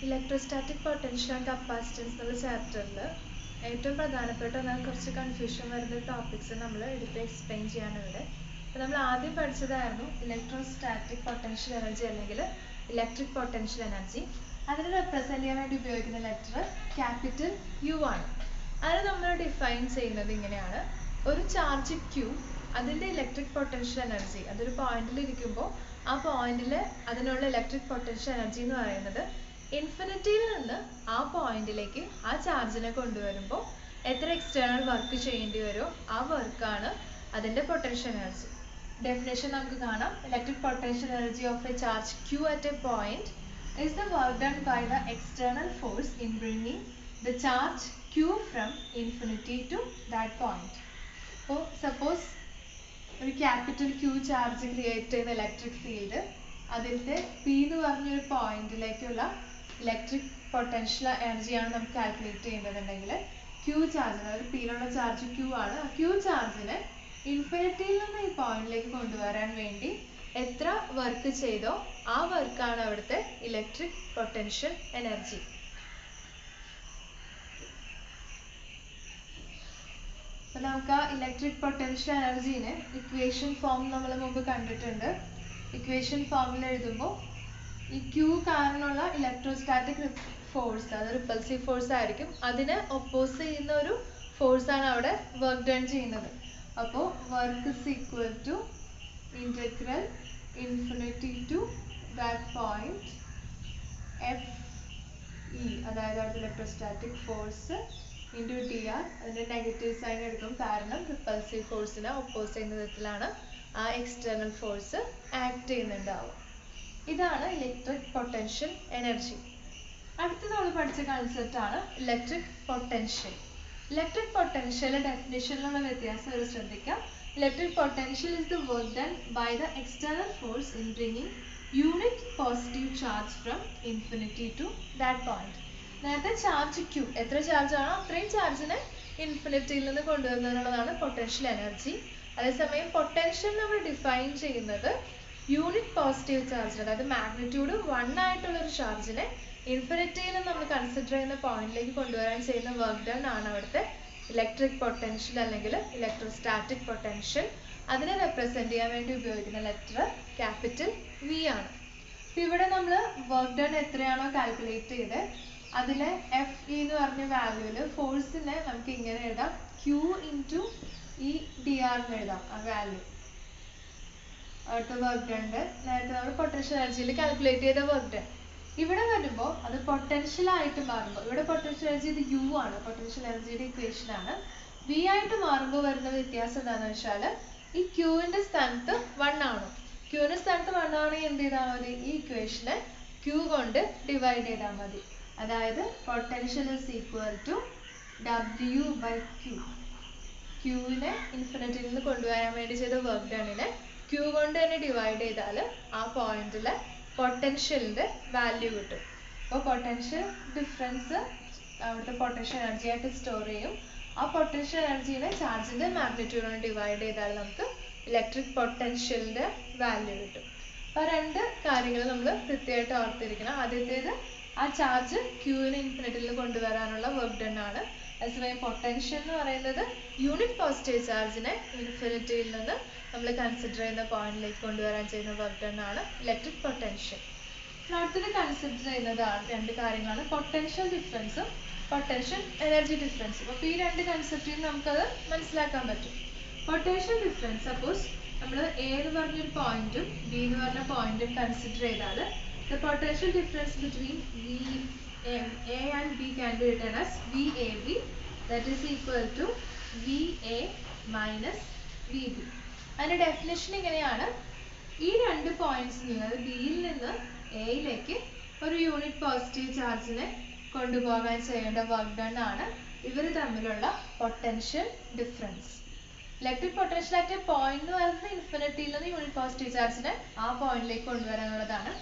Electrostatic potential and capacitance എന്നുള്ള ചാപ്റ്ററിൽ ഏറ്റവും പ്രധാനപ്പെട്ട കുറച്ച് കൺഫ്യൂഷൻ വരുന്ന ടോപ്പിക്സ് നമ്മൾ എടുത്ത് എക്സ്പ്ലെയിൻ ചെയ്യാണ് ഇവിടെ. അപ്പോൾ നമ്മൾ ആദ്യം പഠിച്ചതായിരുന്നു ഇലക്ട്രോസ്റ്റാറ്റിക് പൊട്ടൻഷ്യൽ എനർജി അല്ലെങ്കിൽ ഇലക്ട്രിക് പൊട്ടൻഷ്യൽ എനർജി. അതിനെ റെപ്രസെൻറ്റ് ചെയ്യാൻ വേണ്ടി ഉപയോഗിക്കുന്ന ലെറ്റർ ക്യാപിറ്റൽ യു ആണ്. അതിന് നമ്മൾ ഡിഫൈൻ ചെയ്യുന്നത് ഇങ്ങനെയാണ്: ഒരു ചാർജ് ക്യൂ, അതിൻ്റെ ഇലക്ട്രിക് പൊട്ടൻഷ്യൽ എനർജി, അതൊരു പോയിന്റിൽ ഇരിക്കുമ്പോൾ ആ പോയിന്റിൽ അതിനുള്ള ഇലക്ട്രിക് പൊട്ടൻഷ്യൽ എനർജി എന്ന് പറയുന്നത് ഇൻഫിനിറ്റിയിൽ നിന്ന് ആ പോയിന്റിലേക്ക് ആ ചാർജിനെ കൊണ്ടുവരുമ്പോൾ എത്ര എക്സ്റ്റേണൽ വർക്ക് ചെയ്യേണ്ടി വരുമോ ആ വർക്കാണ് അതിൻ്റെ പൊട്ടൻഷ്യൽ എനർജി. ഡെഫിനേഷൻ നമുക്ക് കാണാം. Electric potential energy of a charge q at a point is the work done by the external force in bringing the charge q from infinity to that point. So suppose ഒരു capital Q charge create ചെയ്യുന്ന electric field, അതിൻ്റെ P എന്ന് പറഞ്ഞൊരു പോയിന്റിലേക്കുള്ള electric potential എനർജിയാണ് നമുക്ക് calculate ചെയ്യേണ്ടതുണ്ടെങ്കിൽ Q charge, അതായത് പിയിലുള്ള charge Q ആണ്, ആ ക്യൂ ചാർജിനെ ഇൻഫിനിറ്റിയിൽ നിന്ന് ഈ പോയിന്റിലേക്ക് കൊണ്ടുവരാൻ വേണ്ടി എത്ര വർക്ക് ചെയ്തോ ആ വർക്കാണ് അവിടുത്തെ ഇലക്ട്രിക് പൊട്ടൻഷ്യൽ എനർജി. അപ്പോൾ നമുക്ക് ആ ഇലക്ട്രിക് പൊട്ടൻഷ്യൽ എനർജീനെ ഇക്വേഷൻ ഫോം നമ്മൾ മുമ്പ് കണ്ടിട്ടുണ്ട്. ഇക്വേഷൻ ഫോമിൽ എഴുതുമ്പോൾ ഈ ക്യൂ കാരണമുള്ള ഇലക്ട്രോസ്റ്റാറ്റിക് ഫോഴ്സ്, അത് റിപ്പൾസീവ് ഫോഴ്സ് ആയിരിക്കും, അതിനെ ഒപ്പോസ് ചെയ്യുന്ന ഒരു ഫോഴ്സാണ് അവിടെ വർക്ക് ഡൺ ചെയ്യുന്നത്. അപ്പോൾ work is equal to integral infinity to that point F E, അതായത് അവിടെ electrostatic force into d r. അതിൻ്റെ നെഗറ്റീവ് സൈൻ എടുക്കും, കാരണം റിപ്പൾസീവ് ഫോഴ്സിനെ ഒപ്പോസ് ചെയ്യുന്ന വിധത്തിലാണ് ആ എക്സ്റ്റേണൽ ഫോഴ്സ് ആക്ട് ചെയ്യുന്നുണ്ടാവും. ഇതാണ് ഇലക്ട്രിക് പൊട്ടൻഷ്യൽ എനർജി. അടുത്തത് നമ്മൾ പഠിച്ച കൺസെപ്റ്റ് ആണ് ഇലക്ട്രിക് പൊട്ടൻഷ്യൽ. ഇലക്ട്രിക് പൊട്ടൻഷ്യൽ ഡെഫിനിഷനിലുള്ള വ്യത്യാസം ഒരു ശ്രദ്ധിക്കാം. Electric potential is the work done by the external force in bringing unit positive charge from infinity to that point. നേരത്തെ ചാർജ് ക്യൂ, എത്ര ചാർജ് ആണോ അത്രയും ചാർജിനെ ഇൻഫിനിറ്റിയിൽ നിന്ന് കൊണ്ടുവരുന്നതിനുള്ളതാണ് പൊട്ടൻഷ്യൽ എനർജി. അതേസമയം പൊട്ടൻഷ്യൽ നമ്മൾ ഡിഫൈൻ ചെയ്യുന്നത് യൂണിറ്റ് പോസിറ്റീവ് ചാർജ്, അതായത് മാഗ്നിറ്റ്യൂഡ് 1 ആയിട്ടുള്ളൊരു ചാർജിനെ ഇൻഫിനിറ്റിയിൽ നമ്മൾ കൺസിഡർ ചെയ്യുന്ന പോയിന്റിലേക്ക് കൊണ്ടുവരാൻ ചെയ്യുന്ന വർക്ക് ഡൺ ആണ് അവിടുത്തെ ഇലക്ട്രിക് പൊട്ടൻഷ്യൽ അല്ലെങ്കിൽ ഇലക്ട്രോസ്റ്റാറ്റിക് പൊട്ടൻഷ്യൽ. അതിനെ റെപ്രസെൻറ്റ് ചെയ്യാൻ വേണ്ടി ഉപയോഗിക്കുന്ന ലെറ്റർ ക്യാപിറ്റൽ വി ആണ്. അപ്പോൾ ഇവിടെ നമ്മൾ വർക്ക് ഡൺ എത്രയാണോ കാൽക്കുലേറ്റ് ചെയ്ത് അതിലെ എഫ് ഇ എന്ന് പറഞ്ഞ വാല്യൂവിൽ ഫോഴ്സിനെ നമുക്ക് ഇങ്ങനെ എഴുതാം: ക്യൂ ഇൻറ്റു ഈ ഡി ആർ എന്ന് എഴുതാം ആ വാല്യൂ. അടുത്ത വർക്ക് ഡണ്ട് നേരത്തെ നമ്മൾ പൊട്ടൻഷ്യൽ എനർജിയിൽ കാൽക്കുലേറ്റ് ചെയ്ത വർക്ക് ഡൺ. ഇവിടെ വരുമ്പോൾ അത് പൊട്ടൻഷ്യൽ ആയിട്ട് മാറുമ്പോൾ, ഇവിടെ പൊട്ടൻഷ്യൽ എനർജി ഇത് യു ആണ്, പൊട്ടൻഷ്യൽ എനർജിയുടെ ഇക്വേഷൻ ആണ്. വി ആയിട്ട് മാറുമ്പോൾ വരുന്ന വ്യത്യാസം എന്താണെന്ന് വെച്ചാൽ ഈ ക്യൂവിൻ്റെ സ്ഥാനത്ത് 1 ആണ്. ക്യൂവിൻ്റെ സ്ഥാനത്ത് 1 ആണെങ്കിൽ എന്ത് ചെയ്താൽ മതി, ഈ ഇക്വേഷനെ ക്യൂ കൊണ്ട് ഡിവൈഡ് ചെയ്താൽ മതി. അതായത് potential is equal to W by Q. ക്യൂവിനെ ഇൻഫിനിറ്റിയിൽ നിന്ന് കൊണ്ടുവരാൻ വേണ്ടി ചെയ്ത വർക്ക് ഡണിനെ ക്യൂ കൊണ്ട് തന്നെ ഡിവൈഡ് ചെയ്താൽ ആ പോയിന്റിലെ പൊട്ടൻഷ്യലിൻ്റെ വാല്യൂ കിട്ടും. അപ്പോൾ പൊട്ടൻഷ്യൽ ഡിഫറൻസ് അവിടുത്തെ പൊട്ടൻഷ്യൽ എനർജി ആയിട്ട് സ്റ്റോർ ചെയ്യും. ആ പൊട്ടൻഷ്യൽ എനർജീനെ ചാർജിൻ്റെ മാഗ്നിറ്റ്യൂഡോട് ഡിവൈഡ് ചെയ്താൽ നമുക്ക് ഇലക്ട്രിക് പൊട്ടൻഷ്യലിൻ്റെ വാല്യൂ കിട്ടും. അപ്പോൾ രണ്ട് കാര്യങ്ങൾ നമ്മൾ കൃത്യമായിട്ട് ഓർത്തിരിക്കണം. ആദ്യത്തേത് ആ ചാർജ് ക്യൂവിനെ ഇൻഫിനിറ്റിയിൽ കൊണ്ടുവരാനുള്ള വർക്ക് ഡൺ ആണ്. അതേസമയം പൊട്ടൻഷ്യൽ എന്ന് പറയുന്നത് യൂണിറ്റ് പോസിറ്റീവ് ചാർജിനെ ഇൻഫിനിറ്റിയിൽ നിന്ന് നമ്മൾ കൺസിഡർ ചെയ്യുന്ന പോയിന്റിലേക്ക് കൊണ്ടുവരാൻ ചെയ്യുന്ന വർക്ക് ഡൺ ആണ് ഇലക്ട്രിക് പൊട്ടൻഷ്യൽ. അടുത്തത് കൺസിഡർ ചെയ്യുന്നതാണ് രണ്ട് കാര്യങ്ങളാണ്: പൊട്ടൻഷ്യൽ ഡിഫറൻസും പൊട്ടൻഷ്യൽ എനർജി ഡിഫറൻസും. അപ്പോൾ ഈ രണ്ട് കൺസെപ്റ്റിൽ നമുക്കത് മനസ്സിലാക്കാൻ പറ്റും. പൊട്ടൻഷ്യൽ ഡിഫറൻസ്, സപ്പോസ് നമ്മൾ എ എന്ന് പറഞ്ഞൊരു പോയിന്റും ബി എന്ന് പറഞ്ഞ പോയിന്റും കൺസിഡർ ചെയ്താൽ the potential difference between A and B can be written as VAB, that is equal to VA minus VB. അതിൻ്റെ ഡെഫിനിഷൻ ഇങ്ങനെയാണ്: ഈ രണ്ട് പോയിന്റ്സിൽ നിന്ന്, ബിയിൽ നിന്ന് എയിലേക്ക് ഒരു യൂണിറ്റ് പോസിറ്റീവ് ചാർജിനെ കൊണ്ടുപോകാൻ ചെയ്യേണ്ട വർക്ക് ഡൺ ആണ് ഇവർ തമ്മിലുള്ള പൊട്ടൻഷ്യൽ ഡിഫറൻസ്. ഇലക്ട്രിക് പൊട്ടൻഷ്യൽ ആയിട്ട് പോയിന്റ് എന്ന് പറയുന്നത് ഇൻഫിനിറ്റിയിൽ നിന്ന് യൂണിറ്റ് പോസിറ്റീവ് ചാർജിനെ ആ പോയിന്റിലേക്ക് കൊണ്ടുവരാനുള്ളതാണ്.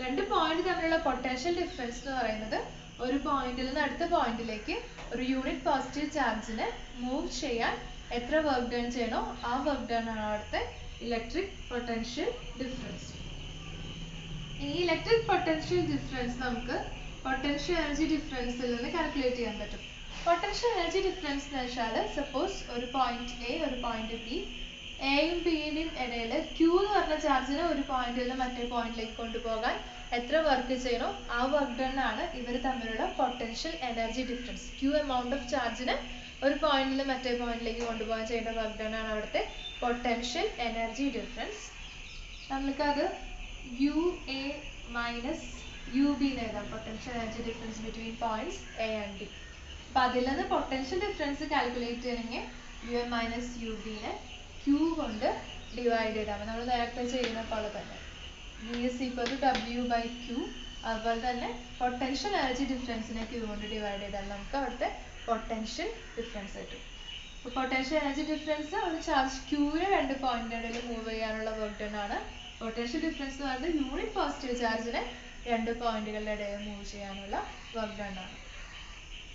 രണ്ട് പോയിന്റ് തമ്മിലുള്ള പൊട്ടൻഷ്യൽ ഡിഫറൻസ് എന്ന് പറയുന്നത് ഒരു പോയിന്റിൽ നിന്ന് അടുത്ത പോയിന്റിലേക്ക് ഒരു യൂണിറ്റ് പോസിറ്റീവ് ചാർജിനെ മൂവ് ചെയ്യാൻ എത്ര വർക്ക് ഡൺ ചെയ്യണോ ആ വർക്ക് ഡൺ ആണ് അവിടുത്തെ ഇലക്ട്രിക് പൊട്ടൻഷ്യൽ ഡിഫറൻസ്. ഈ ഇലക്ട്രിക് പൊട്ടൻഷ്യൽ ഡിഫറൻസ് നമുക്ക് പൊട്ടൻഷ്യൽ എനർജി ഡിഫറൻസിൽ നിന്ന് കാൽക്കുലേറ്റ് ചെയ്യാൻ പറ്റും. പൊട്ടൻഷ്യൽ എനർജി ഡിഫറൻസ് എന്ന് വെച്ചാൽ സപ്പോസ് ഒരു പോയിന്റ് എ ഒരു പോയിന്റ് ബി, എയും ബിയുടെയും ഇടയിൽ ക്യൂ എന്ന് പറഞ്ഞ ചാർജിനെ ഒരു പോയിന്റിൽ നിന്ന് മറ്റേ പോയിന്റിലേക്ക് കൊണ്ടുപോകാൻ എത്ര വർക്ക് ചെയ്യണോ ആ വർക്ക് ഡൺ ആണ് ഇവർ തമ്മിലുള്ള potential energy difference. Q amount of ചാർജിനെ ഒരു പോയിന്റിൽ നിന്ന് മറ്റേ പോയിന്റിലേക്ക് കൊണ്ടുപോകാൻ ചെയ്യുന്ന വർക്ക് ഡൺ ആണ് അവിടുത്തെ പൊട്ടൻഷ്യൽ എനർജി ഡിഫറൻസ്. നമ്മൾക്കത് U A minus U B എന്ന് എഴുതാം, potential energy difference between points A and B. അപ്പം അതിൽ നിന്ന് പൊട്ടൻഷ്യൽ ഡിഫറൻസ് കാൽക്കുലേറ്റ് ചെയ്യണമെങ്കിൽ യു എ മൈനസ് യു ബിനെ ക്യൂ കൊണ്ട് ഡിവൈഡ് ചെയ്താൽ മതി. നമ്മൾ നേരത്തെ ചെയ്യുന്ന പോലെ തന്നെ V is equal to W by Q. അതുപോലെ തന്നെ പൊട്ടൻഷ്യൽ എനർജി ഡിഫറൻസിനെ ക്യൂ കൊണ്ട് ഡിവൈഡ് ചെയ്താൽ നമുക്ക് അവിടുത്തെ പൊട്ടൻഷ്യൽ ഡിഫറൻസ് കിട്ടും. അപ്പോൾ പൊട്ടൻഷ്യൽ എനർജി ഡിഫറൻസ് ഒരു ചാർജ് ക്യൂവിന് രണ്ട് പോയിന്റുകളിൽ മൂവ് ചെയ്യാനുള്ള വർക്ക് ഡൺ ആണ്. പൊട്ടൻഷ്യൽ ഡിഫറൻസ് എന്ന് പറയുന്നത് യൂണിറ്റ് പോസിറ്റീവ് ചാർജിനെ രണ്ട് പോയിന്റുകളുടെ ഇടയിൽ മൂവ് ചെയ്യാനുള്ള വർക്ക് ഡൺ ആണ്.